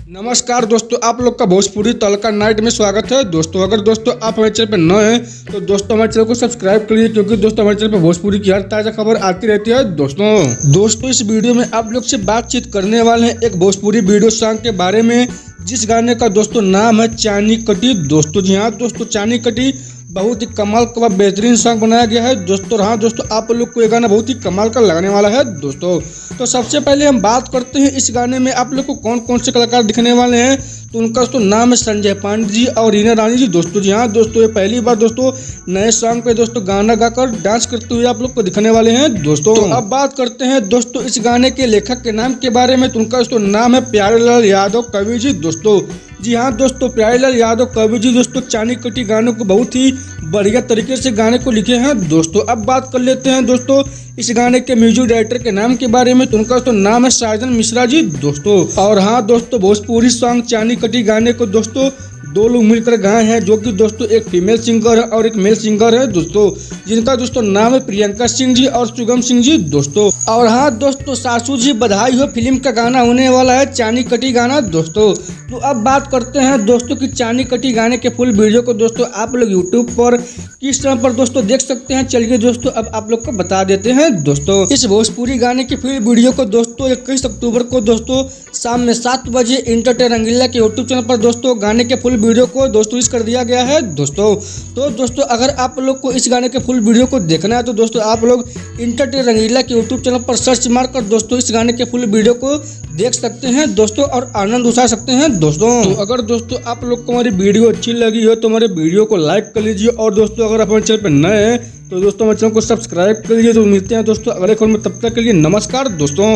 नमस्कार दोस्तों, आप लोग का भोजपुरी तड़का नाइट में स्वागत है। दोस्तों अगर दोस्तों आप हमारे चैनल पर नए हैं तो दोस्तों हमारे चैनल को सब्सक्राइब कर लीजिए, क्योंकि दोस्तों हमारे चैनल पर भोजपुरी की हर ताज़ा खबर आती रहती है। दोस्तों इस वीडियो में आप लोग से बातचीत करने वाले हैं एक भोजपुरी वीडियो सॉन्ग के बारे में, जिस गाने का दोस्तों नाम है चानी कटी। दोस्तों जी हाँ दोस्तों, चानी कटी बहुत ही कमाल का बेहतरीन सॉन्ग बनाया गया है दोस्तों। हाँ दोस्तों, आप लोग को ये गाना बहुत ही कमाल का लगने वाला है दोस्तों। तो सबसे पहले हम बात करते हैं इस गाने में आप लोग को कौन कौन से कलाकार दिखने वाले हैं। तो उनका दोस्तों नाम है संजय पांडे जी और रीना रानी जी। दोस्तों जी हाँ दोस्तों, ये पहली बार दोस्तों नए सॉन्ग पे दोस्तों गाना गाकर डांस करते हुए आप लोग को दिखने वाले हैं दोस्तों। तो अब बात करते हैं दोस्तों इस गाने के लेखक के नाम के बारे में। तो उनका दोस्तों नाम है प्यारेलाल यादव कवि जी। दोस्तों जी हाँ दोस्तों, प्यारेलाल यादव कवि जी दोस्तों चानी कटी गानों को बहुत ही बढ़िया तरीके से गाने को लिखे हैं दोस्तों। अब बात कर लेते हैं दोस्तों इस गाने के म्यूजिक डायरेक्टर के नाम के बारे में। तो उनका दोस्तों नाम है साजन मिश्रा जी दोस्तों। और हाँ दोस्तों, भोजपुरी सॉन्ग चानी कटी गाने को दोस्तों दो लोग मिलकर गाए हैं, जो कि दोस्तों एक फीमेल सिंगर है और एक मेल सिंगर है दोस्तों, जिनका दोस्तों नाम है प्रियंका सिंह जी और सुगम सिंह जी दोस्तों। और हाँ दोस्तों, सासू जी बधाई हो फिल्म का गाना होने वाला है चानी कटी गाना दोस्तों। तो अब बात करते हैं दोस्तों कि चानी कटी गाने के फुल वीडियो को दोस्तों आप लोग यूट्यूब पर किस तरह पर दोस्तों देख सकते हैं। चलिए दोस्तों अब आप लोग को बता देते हैं दोस्तों। इस भोजपुरी गाने की फुल वीडियो को दोस्तों 21 अक्टूबर को दोस्तों शाम में 7 बजे इंटरटेन रंगीला के यूट्यूब चैनल पर दोस्तों गाने के फुल वीडियो को दोस्तों रिलीज कर दिया गया है दोस्तों। तो दोस्तों अगर आप लोग को इस गाने के फुल वीडियो को देखना है तो दोस्तों आप लोग इंटरटेन रंगीला के यूट्यूब चैनल पर सर्च मारकर दोस्तों इस गाने के फुल वीडियो को देख सकते हैं दोस्तों और आनंद उठा सकते हैं दोस्तों। तो अगर दोस्तों आप लोग को हमारी वीडियो अच्छी लगी हो तो हमारे वीडियो को लाइक कर लीजिए, और दोस्तों अगर आप हमारे चैनल पर नए हैं तो दोस्तों हमारे चैनल को सब्सक्राइब कर लीजिए। तो मिलते हैं दोस्तों अगले खबर में, तब तक के लिए नमस्कार दोस्तों।